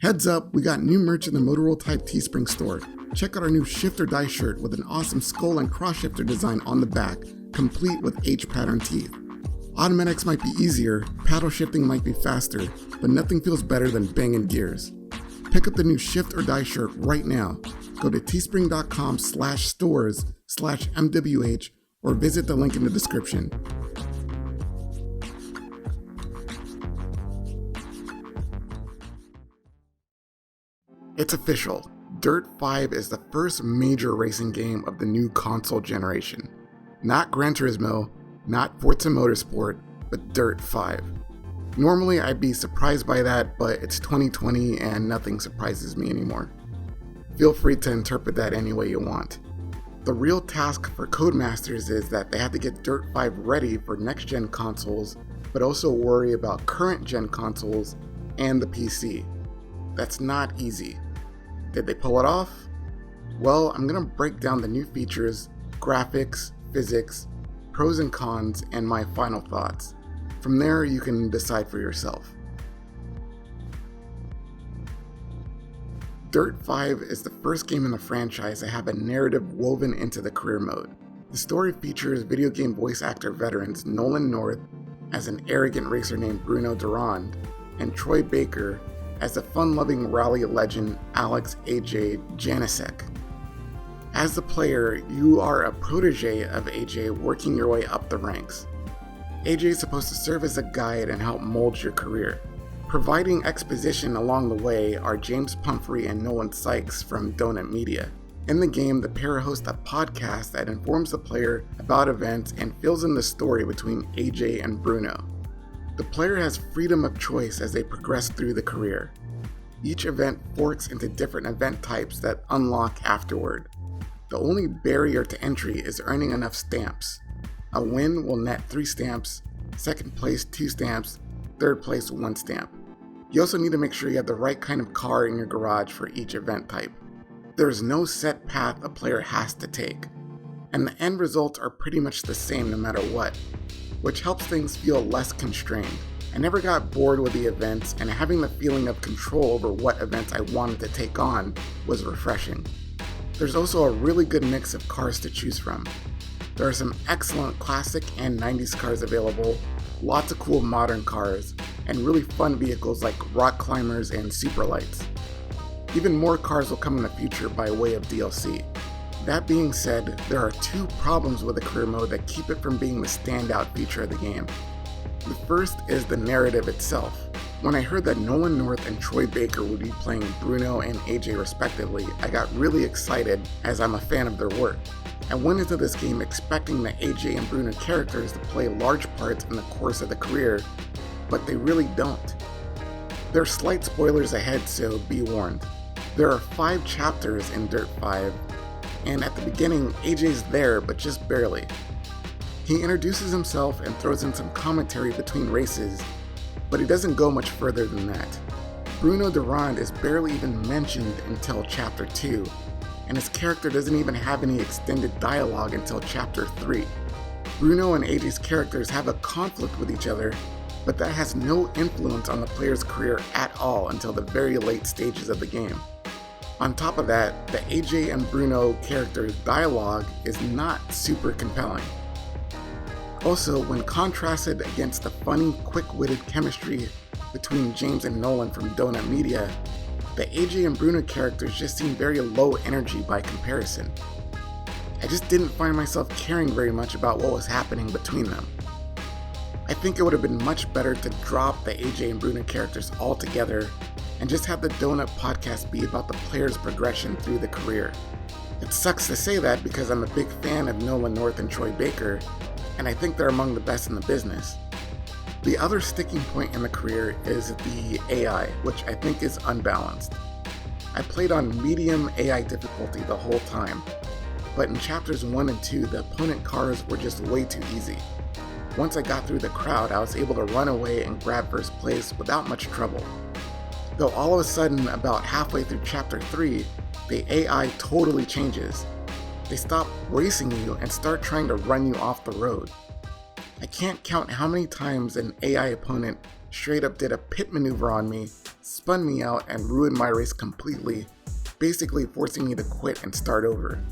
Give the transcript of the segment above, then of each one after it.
Heads up, we got new merch in the Motorola Type Teespring store. Check out our new Shift or Die shirt with an awesome skull and cross shifter design on the back, complete with H-pattern teeth. Automatics might be easier, paddle shifting might be faster, but nothing feels better than banging gears. Pick up the new Shift or Die shirt right now. Go to teespring.com/stores/MWH or visit the link in the description. It's official. Dirt 5 is the first major racing game of the new console generation. Not Gran Turismo, not Forza Motorsport, but Dirt 5. Normally I'd be surprised by that, but it's 2020 and nothing surprises me anymore. Feel free to interpret that any way you want. The real task for Codemasters is that they have to get Dirt 5 ready for next-gen consoles, but also worry about current-gen consoles and the PC. That's not easy. Did they pull it off? Well, I'm going to break down the new features, graphics, physics, pros and cons, and my final thoughts. From there, you can decide for yourself. Dirt 5 is the first game in the franchise to have a narrative woven into the career mode. The story features video game voice actor veterans Nolan North as an arrogant racer named Bruno Durand, and Troy Baker as the fun-loving rally legend Alex AJ Janicek. As the player, you are a protege of AJ working your way up the ranks. AJ is supposed to serve as a guide and help mold your career. Providing exposition along the way are James Pumphrey and Nolan Sykes from Donut Media. In the game, the pair host a podcast that informs the player about events and fills in the story between AJ and Bruno. The player has freedom of choice as they progress through the career. Each event forks into different event types that unlock afterward. The only barrier to entry is earning enough stamps. A win will net 3 stamps, second place 2 stamps, third place 1 stamp. You also need to make sure you have the right kind of car in your garage for each event type. There is no set path a player has to take, and the end results are pretty much the same no matter what, which helps things feel less constrained. I never got bored with the events, and having the feeling of control over what events I wanted to take on was refreshing. There's also a really good mix of cars to choose from. There are some excellent classic and 90s cars available, lots of cool modern cars, and really fun vehicles like rock climbers and superlights. Even more cars will come in the future by way of DLC. That being said, there are 2 problems with the career mode that keep it from being the standout feature of the game. The first is the narrative itself. When I heard that Nolan North and Troy Baker would be playing Bruno and AJ respectively, I got really excited as I'm a fan of their work. I went into this game expecting the AJ and Bruno characters to play large parts in the course of the career, but they really don't. There are slight spoilers ahead, so be warned. There are 5 chapters in Dirt 5, and at the beginning, AJ's there, but just barely. He introduces himself and throws in some commentary between races, but he doesn't go much further than that. Bruno Durand is barely even mentioned until Chapter 2, and his character doesn't even have any extended dialogue until Chapter 3. Bruno and AJ's characters have a conflict with each other, but that has no influence on the player's career at all until the very late stages of the game. On top of that, the AJ and Bruno characters' dialogue is not super compelling. Also, when contrasted against the funny, quick-witted chemistry between James and Nolan from Donut Media, the AJ and Bruno characters just seem very low energy by comparison. I just didn't find myself caring very much about what was happening between them. I think it would have been much better to drop the AJ and Bruno characters altogether and just have the Donut podcast be about the player's progression through the career. It sucks to say that because I'm a big fan of Nolan North and Troy Baker, and I think they're among the best in the business. The other sticking point in the career is the AI, which I think is unbalanced. I played on medium AI difficulty the whole time, but in chapters 1 and 2, the opponent cars were just way too easy. Once I got through the crowd, I was able to run away and grab first place without much trouble. Though all of a sudden, about halfway through chapter 3, the AI totally changes. They stop racing you and start trying to run you off the road. I can't count how many times an AI opponent straight up did a pit maneuver on me, spun me out and ruined my race completely, basically forcing me to quit and start over.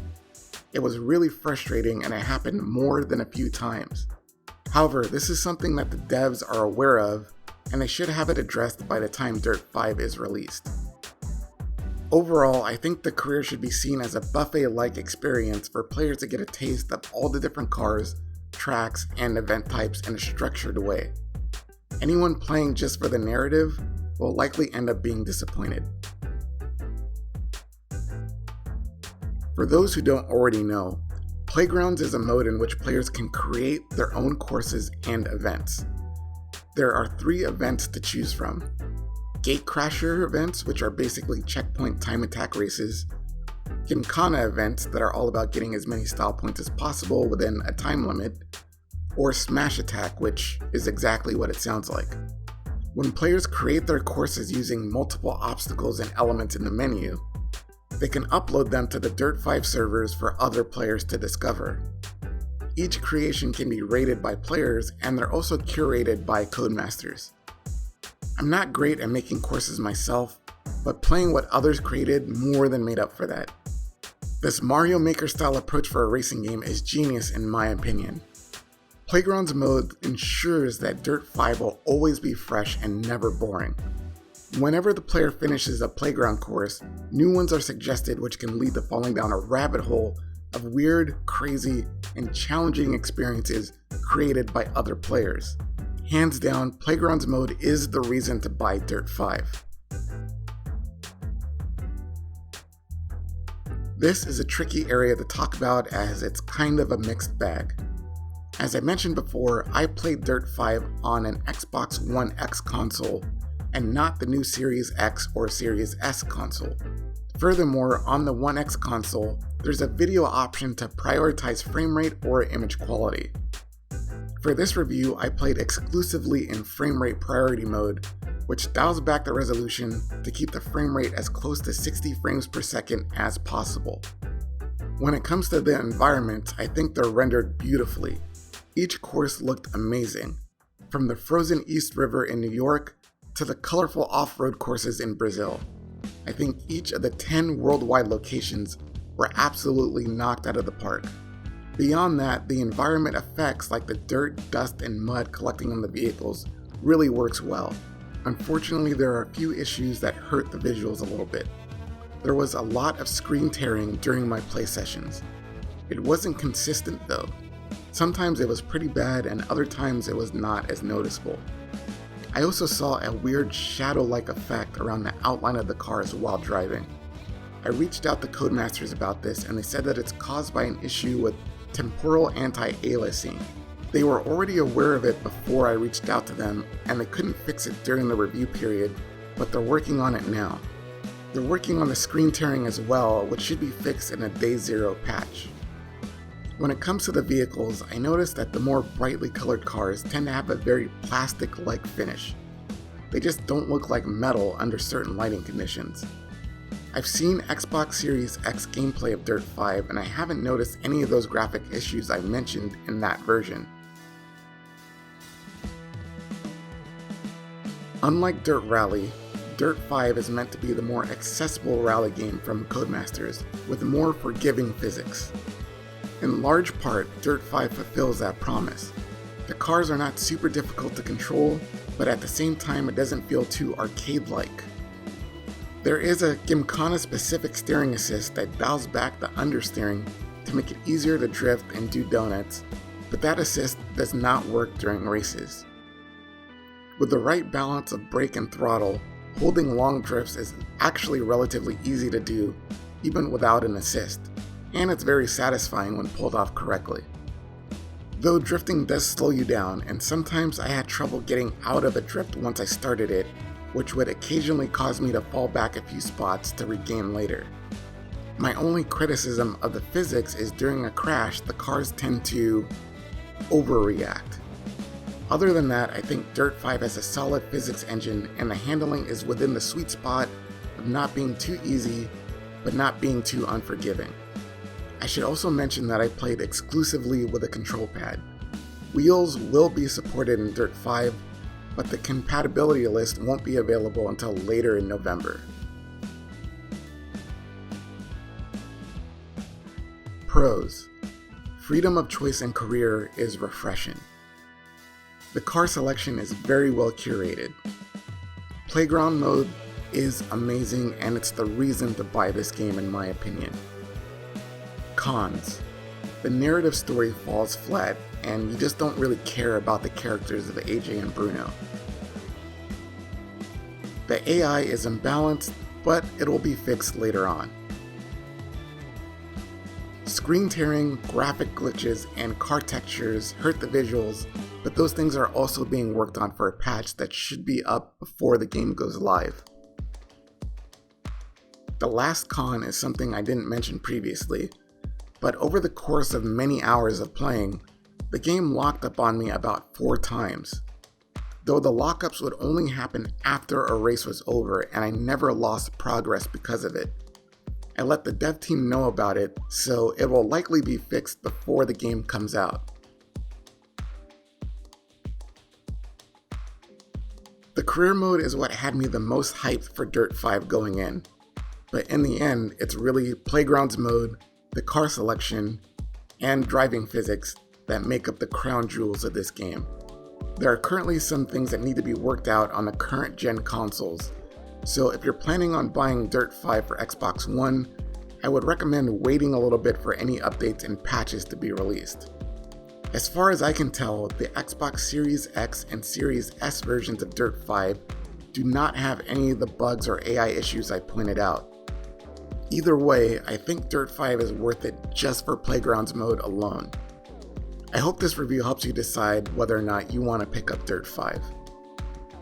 It was really frustrating and it happened more than a few times. However, this is something that the devs are aware of and they should have it addressed by the time Dirt 5 is released. Overall, I think the career should be seen as a buffet-like experience for players to get a taste of all the different cars, tracks, and event types in a structured way. Anyone playing just for the narrative will likely end up being disappointed. For those who don't already know, Playgrounds is a mode in which players can create their own courses and events. There are 3 events to choose from. Gatecrasher events, which are basically checkpoint time attack races, Gymkhana events that are all about getting as many style points as possible within a time limit, or Smash Attack, which is exactly what it sounds like. When players create their courses using multiple obstacles and elements in the menu, they can upload them to the Dirt 5 servers for other players to discover. Each creation can be rated by players, and they're also curated by codemasters. I'm not great at making courses myself, but playing what others created more than made up for that. This Mario Maker style approach for a racing game is genius in my opinion. Playgrounds mode ensures that Dirt 5 will always be fresh and never boring. Whenever the player finishes a playground course, new ones are suggested which can lead to falling down a rabbit hole of weird, crazy, and challenging experiences created by other players. Hands down, Playgrounds mode is the reason to buy Dirt 5. This is a tricky area to talk about as it's kind of a mixed bag. As I mentioned before, I played Dirt 5 on an Xbox One X console and not the new Series X or Series S console. Furthermore, on the One X console, there's a video option to prioritize frame rate or image quality. For this review, I played exclusively in frame rate priority mode, which dials back the resolution to keep the frame rate as close to 60 frames per second as possible. When it comes to the environment, I think they're rendered beautifully. Each course looked amazing, from the frozen East River in New York to the colorful off-road courses in Brazil. I think each of the 10 worldwide locations were absolutely knocked out of the park. Beyond that, the environment effects like the dirt, dust, and mud collecting on the vehicles really works well. Unfortunately, there are a few issues that hurt the visuals a little bit. There was a lot of screen tearing during my play sessions. It wasn't consistent though. Sometimes it was pretty bad and other times it was not as noticeable. I also saw a weird shadow-like effect around the outline of the cars while driving. I reached out to codemasters about this and they said that it's caused by an issue with temporal anti-aliasing. They were already aware of it before I reached out to them and they couldn't fix it during the review period, but they're working on it now. They're working on the screen tearing as well, which should be fixed in a Day 0 patch. When it comes to the vehicles, I noticed that the more brightly colored cars tend to have a very plastic-like finish. They just don't look like metal under certain lighting conditions. I've seen Xbox Series X gameplay of Dirt 5 and I haven't noticed any of those graphic issues I mentioned in that version. Unlike Dirt Rally, Dirt 5 is meant to be the more accessible rally game from codemasters, with more forgiving physics. In large part, Dirt 5 fulfills that promise. The cars are not super difficult to control, but at the same time it doesn't feel too arcade-like. There is a Gymkhana specific steering assist that dials back the understeering to make it easier to drift and do donuts, but that assist does not work during races. With the right balance of brake and throttle, holding long drifts is actually relatively easy to do, even without an assist, and it's very satisfying when pulled off correctly. Though drifting does slow you down, and sometimes I had trouble getting out of a drift once I started it, which would occasionally cause me to fall back a few spots to regain later. My only criticism of the physics is during a crash, the cars tend to overreact. Other than that, I think Dirt 5 has a solid physics engine and the handling is within the sweet spot of not being too easy, but not being too unforgiving. I should also mention that I played exclusively with a control pad. Wheels will be supported in Dirt 5, but the compatibility list won't be available until later in November. Pros: freedom of choice and career is refreshing. The car selection is very well curated. Playground mode is amazing, and it's the reason to buy this game in my opinion. Cons: the narrative story falls flat, and you just don't really care about the characters of AJ and Bruno. The AI is imbalanced, but it'll be fixed later on. Screen tearing, graphic glitches, and car textures hurt the visuals, but those things are also being worked on for a patch that should be up before the game goes live. The last con is something I didn't mention previously, but over the course of many hours of playing, the game locked up on me about 4 times. Though the lockups would only happen after a race was over, and I never lost progress because of it. I let the dev team know about it, so it will likely be fixed before the game comes out. The career mode is what had me the most hyped for Dirt 5 going in, but in the end, it's really Playgrounds mode, the car selection, and driving physics that make up the crown jewels of this game. There are currently some things that need to be worked out on the current gen consoles, so if you're planning on buying Dirt 5 for Xbox One, I would recommend waiting a little bit for any updates and patches to be released. As far as I can tell, the Xbox Series X and Series S versions of Dirt 5 do not have any of the bugs or AI issues I pointed out. Either way, I think Dirt 5 is worth it just for Playgrounds mode alone. I hope this review helps you decide whether or not you want to pick up Dirt 5.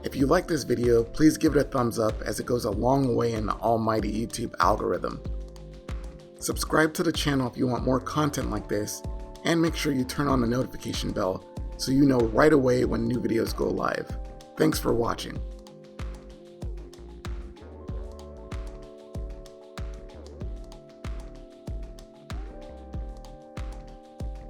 If you like this video, please give it a thumbs up as it goes a long way in the almighty YouTube algorithm. Subscribe to the channel if you want more content like this, and make sure you turn on the notification bell so you know right away when new videos go live. Thanks for watching.